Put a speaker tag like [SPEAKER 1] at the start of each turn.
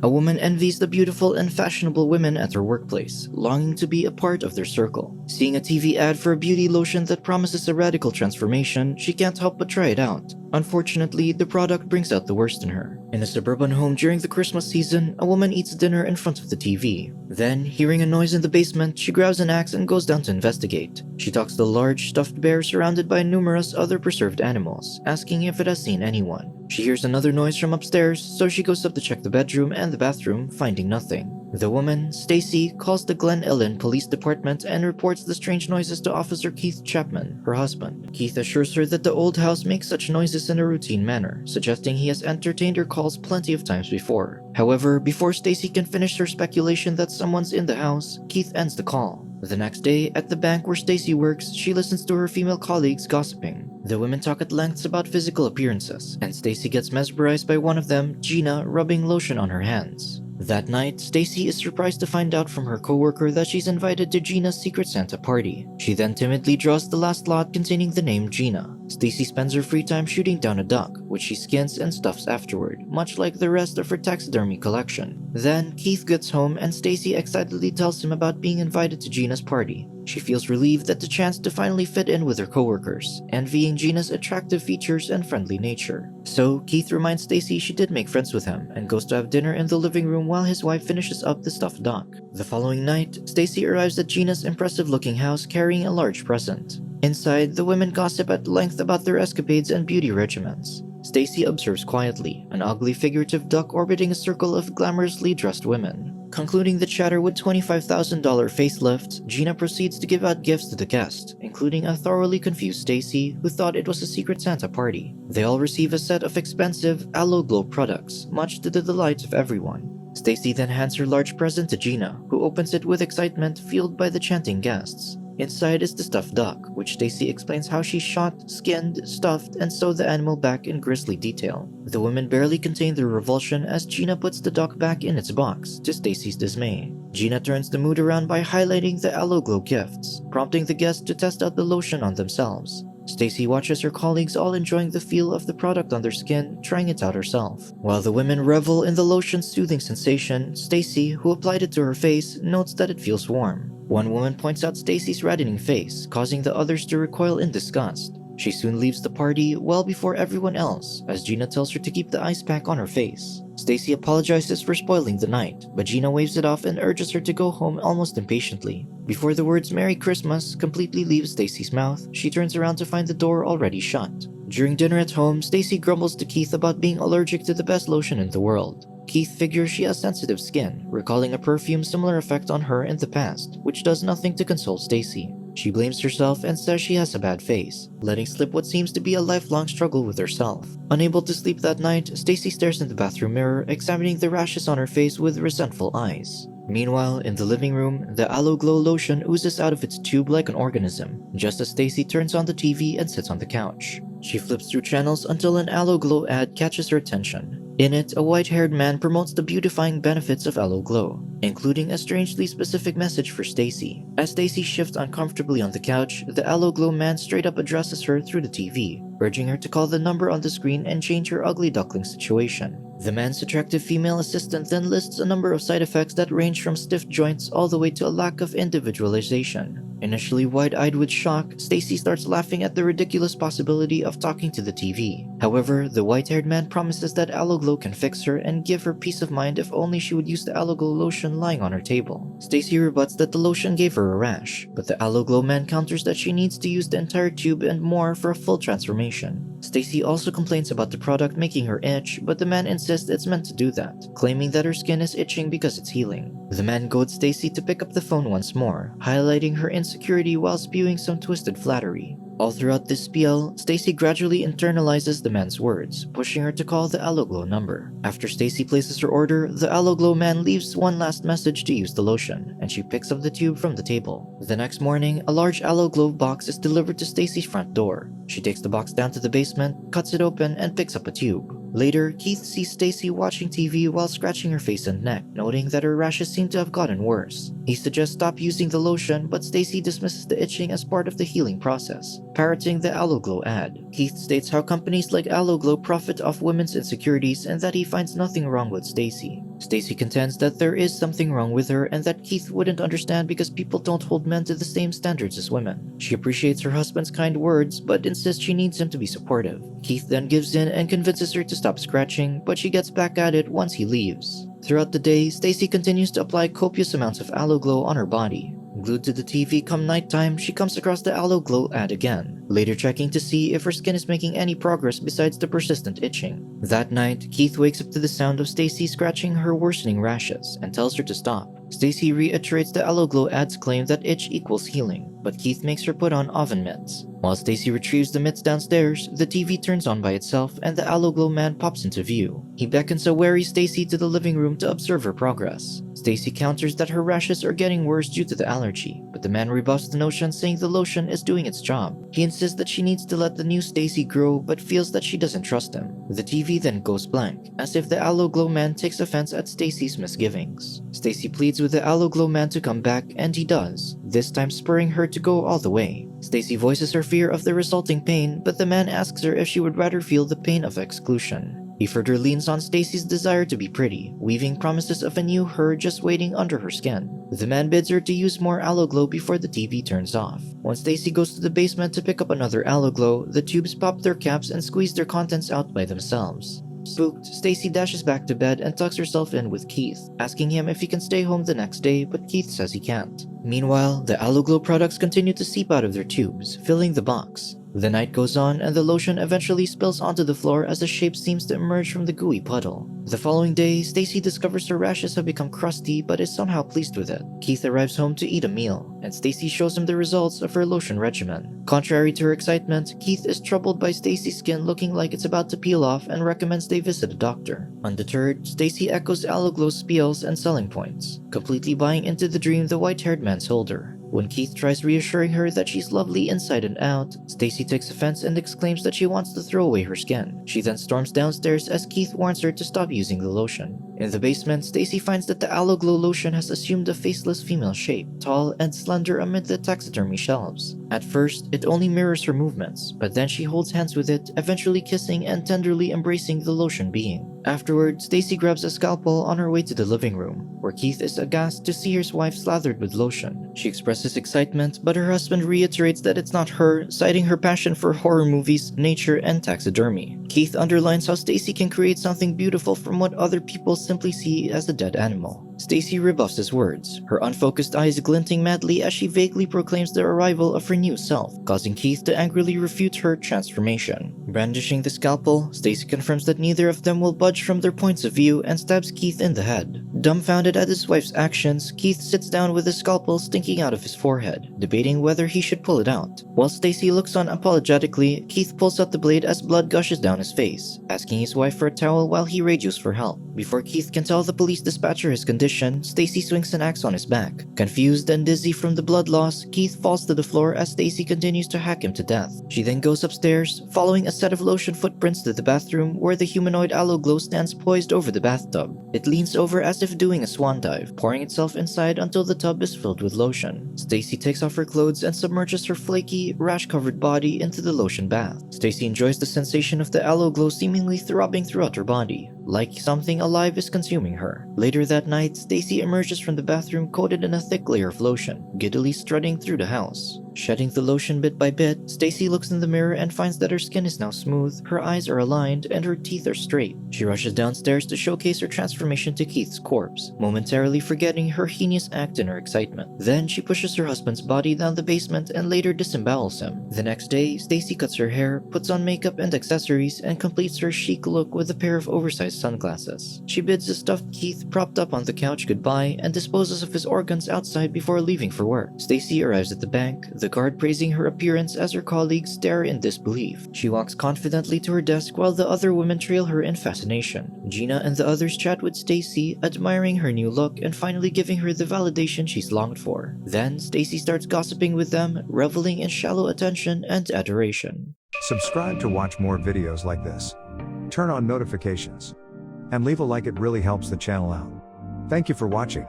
[SPEAKER 1] A woman envies the beautiful and fashionable women at her workplace, longing to be a part of their circle. Seeing a TV ad for a beauty lotion that promises a radical transformation, she can't help but try it out. Unfortunately, the product brings out the worst in her. In a suburban home during the Christmas season, a woman eats dinner in front of the TV. Then, hearing a noise in the basement, she grabs an axe and goes down to investigate. She talks to a large stuffed bear surrounded by numerous other preserved animals, asking if it has seen anyone. She hears another noise from upstairs, so she goes up to check the bedroom and the bathroom, finding nothing. The woman, Stacey, calls the Glen Ellen Police Department and reports the strange noises to Officer Keith Chapman, her husband. Keith assures her that the old house makes such noises in a routine manner, suggesting he has entertained her calls plenty of times before. However, before Stacey can finish her speculation that someone's in the house, Keith ends the call. The next day, at the bank where Stacey works, she listens to her female colleagues gossiping. The women talk at lengths about physical appearances, and Stacey gets mesmerized by one of them, Gina, rubbing lotion on her hands. That night, Stacey is surprised to find out from her coworker that she's invited to Gina's Secret Santa party. She then timidly draws the last lot containing the name Gina. Stacey spends her free time shooting down a duck, which she skins and stuffs afterward, much like the rest of her taxidermy collection. Then, Keith gets home and Stacey excitedly tells him about being invited to Gina's party. She feels relieved at the chance to finally fit in with her coworkers, envying Gina's attractive features and friendly nature. So, Keith reminds Stacey she did make friends with him and goes to have dinner in the living room while his wife finishes up the stuffed duck. The following night, Stacey arrives at Gina's impressive-looking house carrying a large present. Inside, the women gossip at length about their escapades and beauty regimens. Stacey observes quietly, an ugly figurative duck orbiting a circle of glamorously dressed women. Concluding the chatter with $25,000 facelifts, Gina proceeds to give out gifts to the guests, including a thoroughly confused Stacey, who thought it was a Secret Santa party. They all receive a set of expensive Aloe Glow products, much to the delight of everyone. Stacey then hands her large present to Gina, who opens it with excitement fueled by the chanting guests. Inside is the stuffed duck, which Stacey explains how she shot, skinned, stuffed, and sewed the animal back in grisly detail. The women barely contain their revulsion as Gina puts the duck back in its box, to Stacey's dismay. Gina turns the mood around by highlighting the Aloe Glow gifts, prompting the guests to test out the lotion on themselves. Stacey watches her colleagues all enjoying the feel of the product on their skin, trying it out herself. While the women revel in the lotion's soothing sensation, Stacey, who applied it to her face, notes that it feels warm. One woman points out Stacey's reddening face, causing the others to recoil in disgust. She soon leaves the party well before everyone else, as Gina tells her to keep the ice pack on her face. Stacey apologizes for spoiling the night, but Gina waves it off and urges her to go home almost impatiently. Before the words "Merry Christmas" completely leave Stacey's mouth, she turns around to find the door already shut. During dinner at home, Stacey grumbles to Keith about being allergic to the best lotion in the world. Keith figures she has sensitive skin, recalling a perfume similar effect on her in the past, which does nothing to console Stacey. She blames herself and says she has a bad face, letting slip what seems to be a lifelong struggle with herself. Unable to sleep that night, Stacey stares in the bathroom mirror, examining the rashes on her face with resentful eyes. Meanwhile, in the living room, the Aloe Glow lotion oozes out of its tube like an organism, just as Stacey turns on the TV and sits on the couch. She flips through channels until an Aloe Glow ad catches her attention. In it, a white-haired man promotes the beautifying benefits of Aloe Glow, including a strangely specific message for Stacey. As Stacey shifts uncomfortably on the couch, the Aloe Glow man straight up addresses her through the TV, urging her to call the number on the screen and change her ugly duckling situation. The man's attractive female assistant then lists a number of side effects that range from stiff joints all the way to a lack of individualization. Initially wide-eyed with shock, Stacey starts laughing at the ridiculous possibility of talking to the TV. However, the white-haired man promises that Aloe Glow can fix her and give her peace of mind if only she would use the Aloe Glow lotion lying on her table. Stacey rebuts that the lotion gave her a rash, but the Aloe Glow man counters that she needs to use the entire tube and more for a full transformation. Stacey also complains about the product making her itch, but the man insists it's meant to do that, claiming that her skin is itching because it's healing. The man goads Stacey to pick up the phone once more, highlighting her insecurity while spewing some twisted flattery. All throughout this spiel, Stacey gradually internalizes the man's words, pushing her to call the Aloe Glow number. After Stacey places her order, the Aloe Glow man leaves one last message to use the lotion, and she picks up the tube from the table. The next morning, a large Aloe Glow box is delivered to Stacey's front door. She takes the box down to the basement, cuts it open, and picks up a tube. Later, Keith sees Stacey watching TV while scratching her face and neck, noting that her rashes seem to have gotten worse. He suggests stop using the lotion, but Stacey dismisses the itching as part of the healing process, parroting the Aloe Glow ad. Keith states how companies like Aloe Glow profit off women's insecurities and that he finds nothing wrong with Stacey. Stacey contends that there is something wrong with her and that Keith wouldn't understand because people don't hold men to the same standards as women. She appreciates her husband's kind words, but insists she needs him to be supportive. Keith then gives in and convinces her to stop scratching, but she gets back at it once he leaves. Throughout the day, Stacey continues to apply copious amounts of aloe glow on her body. Glued to the TV come nighttime, she comes across the aloe glow ad again, later checking to see if her skin is making any progress besides the persistent itching. That night, Keith wakes up to the sound of Stacey scratching her worsening rashes and tells her to stop. Stacey reiterates the aloe glow ad's claim that itch equals healing, but Keith makes her put on oven mitts. While Stacey retrieves the mitts downstairs, the TV turns on by itself and the aloe glow man pops into view. He beckons a wary Stacey to the living room to observe her progress. Stacey counters that her rashes are getting worse due to the allergy, but the man rebuffs the notion, saying the lotion is doing its job. He insists that she needs to let the new Stacey grow, but feels that she doesn't trust him. The TV then goes blank, as if the aloe glow man takes offense at Stacey's misgivings. Stacey pleads with the aloe glow man to come back, and he does, this time spurring her to go all the way. Stacey voices her fear of the resulting pain, but the man asks her if she would rather feel the pain of exclusion. He further leans on Stacey's desire to be pretty, weaving promises of a new her just waiting under her skin. The man bids her to use more aloe glow before the TV turns off. When Stacey goes to the basement to pick up another aloe glow, the tubes pop their caps and squeeze their contents out by themselves. Spooked, Stacey dashes back to bed and tucks herself in with Keith, asking him if he can stay home the next day, but Keith says he can't. Meanwhile, the aloe glow products continue to seep out of their tubes, filling the box. The night goes on and the lotion eventually spills onto the floor as a shape seems to emerge from the gooey puddle. The following day, Stacey discovers her rashes have become crusty but is somehow pleased with it. Keith arrives home to eat a meal, and Stacey shows him the results of her lotion regimen. Contrary to her excitement, Keith is troubled by Stacey's skin looking like it's about to peel off and recommends they visit a doctor. Undeterred, Stacey echoes aloe glow's spiels and selling points, completely buying into the dream the white-haired man sold her. When Keith tries reassuring her that she's lovely inside and out, Stacey takes offense and exclaims that she wants to throw away her skin. She then storms downstairs as Keith warns her to stop using the lotion. In the basement, Stacey finds that the aloe glow lotion has assumed a faceless female shape, tall and slender amid the taxidermy shelves. At first, it only mirrors her movements, but then she holds hands with it, eventually kissing and tenderly embracing the lotion being. Afterward, Stacey grabs a scalpel on her way to the living room, where Keith is aghast to see his wife slathered with lotion. She expresses excitement, but her husband reiterates that it's not her, citing her passion for horror movies, nature, and taxidermy. Keith underlines how Stacey can create something beautiful from what other people simply see as a dead animal. Stacey rebuffs his words, her unfocused eyes glinting madly as she vaguely proclaims the arrival of her new self, causing Keith to angrily refute her transformation. Brandishing the scalpel, Stacey confirms that neither of them will budge from their points of view and stabs Keith in the head. Dumbfounded at his wife's actions, Keith sits down with the scalpel sticking out of his forehead, debating whether he should pull it out. While Stacey looks on apologetically, Keith pulls out the blade as blood gushes down his face, asking his wife for a towel while he rages for help. Before Keith can tell the police dispatcher his condition, Stacey swings an axe on his back. Confused and dizzy from the blood loss, Keith falls to the floor as Stacey continues to hack him to death. She then goes upstairs, following a set of lotion footprints to the bathroom where the humanoid aloe glow stands poised over the bathtub. It leans over as if doing a swan dive, pouring itself inside until the tub is filled with lotion. Stacey takes off her clothes and submerges her flaky, rash-covered body into the lotion bath. Stacey enjoys the sensation of the aloe glow seemingly throbbing throughout her body, like something alive is consuming her. Later that night, Stacey emerges from the bathroom coated in a thick layer of lotion, giddily strutting through the house. Shedding the lotion bit by bit, Stacey looks in the mirror and finds that her skin is now smooth, her eyes are aligned, and her teeth are straight. She rushes downstairs to showcase her transformation to Keith's corpse, momentarily forgetting her heinous act in her excitement. Then she pushes her husband's body down the basement and later disembowels him. The next day, Stacey cuts her hair, puts on makeup and accessories, and completes her chic look with a pair of oversized sunglasses. She bids the stuffed Keith propped up on the couch goodbye and disposes of his organs outside before leaving for work. Stacey arrives at the bank, the guard praising her appearance as her colleagues stare in disbelief. She walks confidently to her desk while the other women trail her in fascination. Gina and the others chat with Stacey, admiring her new look and finally giving her the validation she's longed for. Then, Stacey starts gossiping with them, reveling in shallow attention and adoration.
[SPEAKER 2] Subscribe to watch more videos like this. Turn on notifications. And leave a like, it really helps the channel out. Thank you for watching.